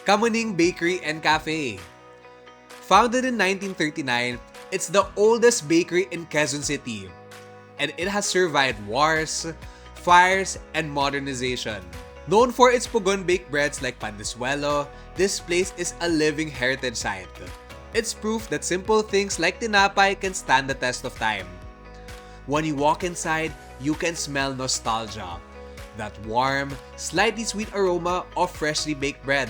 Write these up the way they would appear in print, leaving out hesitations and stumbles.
Kamuning Bakery and Cafe. Founded in 1939, it's the oldest bakery in Quezon City, and it has survived wars, fires, and modernization. Known for its pugon baked breads like pan de suelo, this place is a living heritage site. It's proof that simple things like tinapay can stand the test of time. When you walk inside, you can smell nostalgia. That warm, slightly sweet aroma of freshly baked bread.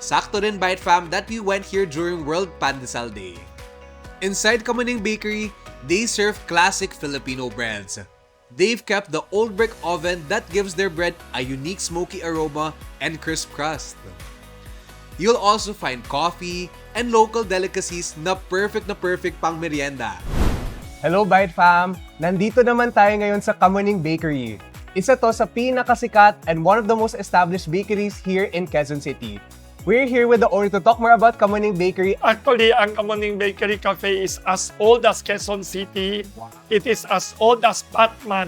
Sakto rin Bite Fam that we went here during World Pandesal Day. Inside Kamuning Bakery, they serve classic Filipino breads. They've kept the old brick oven that gives their bread a unique smoky aroma and crisp crust. You'll also find coffee and local delicacies na perfect pang merienda. Hello Bite Fam! Nandito naman tayo ngayon sa Kamuning Bakery. Isa to sa pinakasikat and one of the most established bakeries here in Quezon City. We're here with the owner to talk more about Kamuning Bakery. Actually, ang Kamuning Bakery Cafe is as old as Quezon City. It is as old as Batman.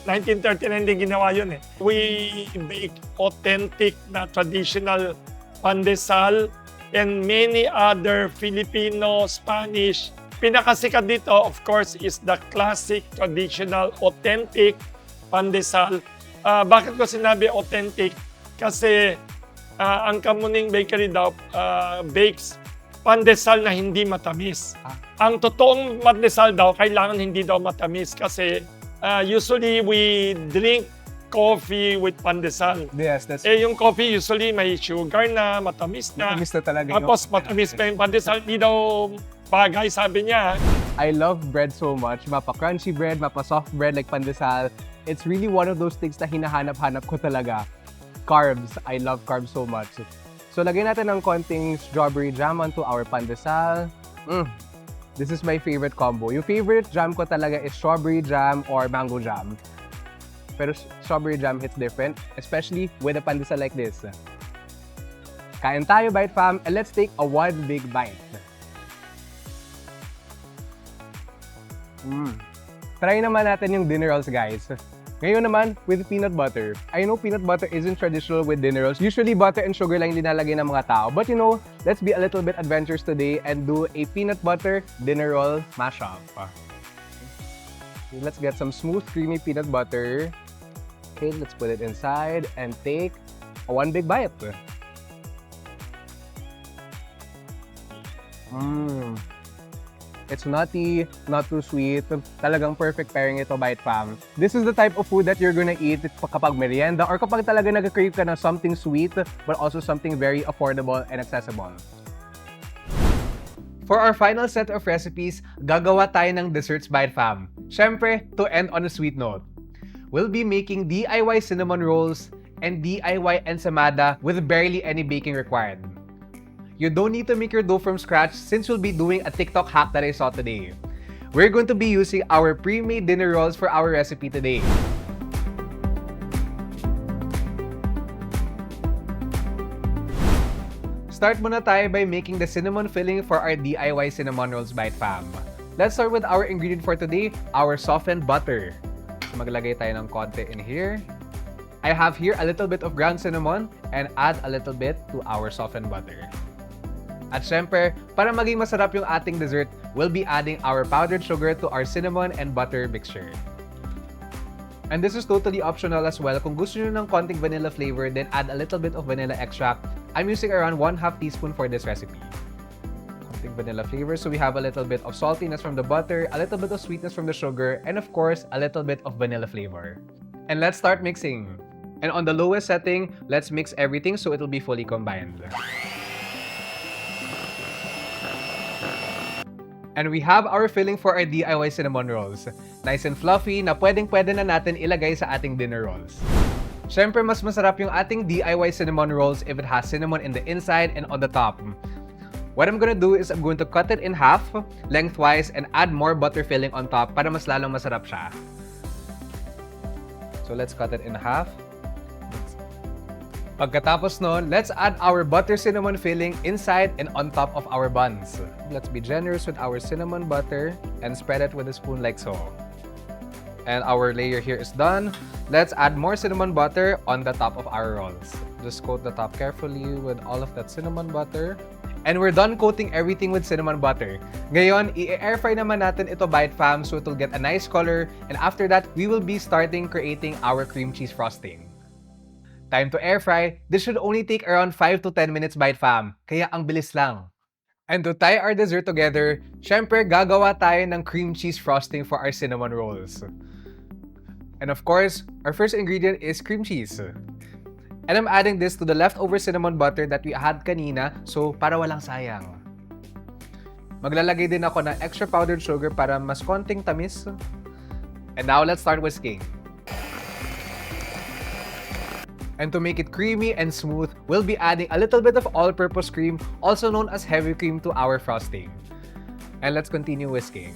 1939 din ginawa yun eh. We bake authentic na traditional pandesal and many other Filipino, Spanish. Pinakasikat dito, of course, is the classic, traditional, authentic pandesal. Bakit ko sinabi authentic? Kasi ang Kamuning Bakery daw bakes pandesal na hindi matamis. Ang totoong pandesal daw, kailangan hindi daw matamis kasi usually we drink coffee with pandesal. Yes, that's yung coffee usually may sugar na, matamis na. Matamis na talaga. Tapos matamis pa yung pandesal, hindi daw bagay, sabi niya. I love bread so much. Mapa-crunchy bread, mapa-soft bread like pandesal. It's really one of those things na hinahanap-hanap ko talaga. Carbs. I love carbs so much. So, lagyan natin ng konting strawberry jam onto our pandesal. This is my favorite combo. Yung favorite jam ko talaga is strawberry jam or mango jam. Pero strawberry jam hits different, especially with a pandesal like this. Kain tayo, Bite Fam, and let's take a one big bite. Try naman natin yung dinner rolls, guys. Ngayon naman, with peanut butter. I know peanut butter isn't traditional with dinner rolls. Usually, butter and sugar lang nilalagay ng mga tao. But you know, let's be a little bit adventurous today and do a peanut butter dinner roll mashup. Okay, let's get some smooth, creamy peanut butter. Okay, let's put it inside and take a one big bite. It's nutty, not too sweet. Talagang perfect pairing ito, Bite Fam. This is the type of food that you're gonna eat kapag merienda or kapag talaga nag-crave ka ng something sweet but also something very affordable and accessible. For our final set of recipes, gagawa tayo ng desserts, Bite Fam. Syempre, to end on a sweet note. We'll be making DIY cinnamon rolls and DIY ensaymada with barely any baking required. You don't need to make your dough from scratch since we'll be doing a TikTok hack that I saw today. We're going to be using our pre-made dinner rolls for our recipe today. Start muna tayo by making the cinnamon filling for our DIY cinnamon rolls, Bite Fam. Let's start with our ingredient for today, our softened butter. So maglagay tayo ng konti in here. I have here a little bit of ground cinnamon and add a little bit to our softened butter. At syempre, para maging masarap yung ating dessert, we'll be adding our powdered sugar to our cinnamon and butter mixture. And this is totally optional as well. Kung gusto nyo ng konting vanilla flavor, then add a little bit of vanilla extract. I'm using around 1/2 teaspoon for this recipe. Konting vanilla flavor, so we have a little bit of saltiness from the butter, a little bit of sweetness from the sugar, and of course, a little bit of vanilla flavor. And let's start mixing. And on the lowest setting, let's mix everything so it'll be fully combined. And we have our filling for our DIY cinnamon rolls. Nice and fluffy na pwedeng-pwede na natin ilagay sa ating dinner rolls. Syempre, mas masarap yung ating DIY cinnamon rolls if it has cinnamon in the inside and on the top. What I'm gonna do is I'm going to cut it in half, lengthwise, and add more butter filling on top para mas lalong masarap siya. So let's cut it in half. Pagkatapos nun, let's add our butter cinnamon filling inside and on top of our buns. Let's be generous with our cinnamon butter and spread it with a spoon like so. And our layer here is done. Let's add more cinnamon butter on the top of our rolls. Just coat the top carefully with all of that cinnamon butter. And we're done coating everything with cinnamon butter. Ngayon, i-air fry naman natin ito, Bite Fam, so it will get a nice color. And after that, we will be starting creating our cream cheese frosting. Time to air fry. This should only take around 5 to 10 minutes, Bite Fam. Kaya ang bilis lang. And to tie our dessert together, syempre gagawa tayo ng cream cheese frosting for our cinnamon rolls. And of course, our first ingredient is cream cheese. And I'm adding this to the leftover cinnamon butter that we had kanina, so para walang sayang. Maglalagay din ako ng extra powdered sugar para mas konting tamis. And now let's start whisking. And to make it creamy and smooth, we'll be adding a little bit of all-purpose cream, also known as heavy cream, to our frosting. And let's continue whisking.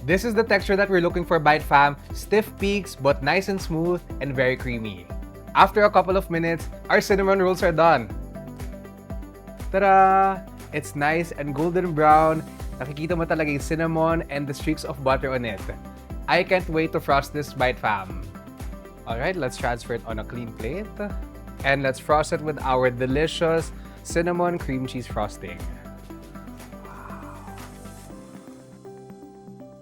This is the texture that we're looking for, Bite Fam. Stiff peaks, but nice and smooth and very creamy. After a couple of minutes, our cinnamon rolls are done. Ta-da! It's nice and golden brown. Nakikita mo talaga yung cinnamon and the streaks of butter on it. I can't wait to frost this, Bite Fam. Alright, let's transfer it on a clean plate. And let's frost it with our delicious cinnamon cream cheese frosting.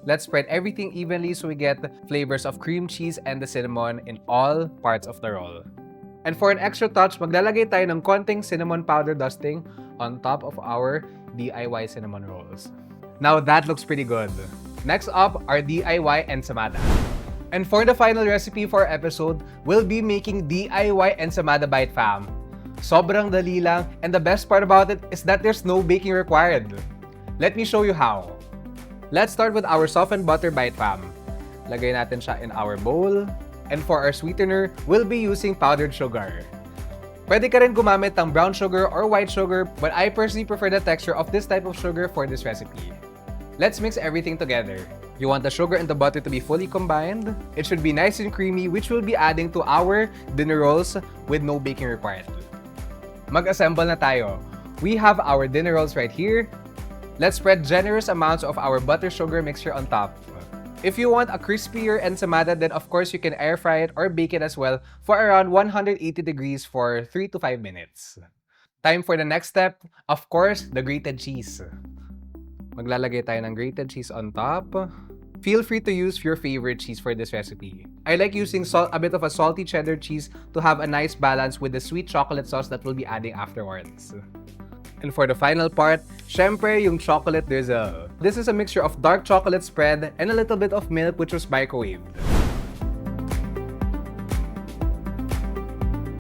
Let's spread everything evenly so we get flavors of cream cheese and the cinnamon in all parts of the roll. And for an extra touch, maglalagay tayo ng konting cinnamon powder dusting on top of our DIY cinnamon rolls. Now that looks pretty good. Next up, our DIY ensaymada. And for the final recipe for our episode, we'll be making DIY ensaymada, Bite Fam. Sobrang dali lang, and the best part about it is that there's no baking required. Let me show you how. Let's start with our softened butter, Bite Fam. Lagay natin siya in our bowl. And for our sweetener, we'll be using powdered sugar. Pwede ka rin gumamit ng brown sugar or white sugar, but I personally prefer the texture of this type of sugar for this recipe. Let's mix everything together. You want the sugar and the butter to be fully combined. It should be nice and creamy, which we'll be adding to our dinner rolls with no baking required. Mag-assemble na tayo. We have our dinner rolls right here. Let's spread generous amounts of our butter sugar mixture on top. If you want a crispier ensaymada, then of course you can air fry it or bake it as well for around 180 degrees for 3 to 5 minutes. Time for the next step, of course, the grated cheese. Maglalagay tayo ng grated cheese on top. Feel free to use your favorite cheese for this recipe. I like using a bit of a salty cheddar cheese to have a nice balance with the sweet chocolate sauce that we'll be adding afterwards. And for the final part, syempre yung chocolate drizzle. This is a mixture of dark chocolate spread and a little bit of milk which was microwaved.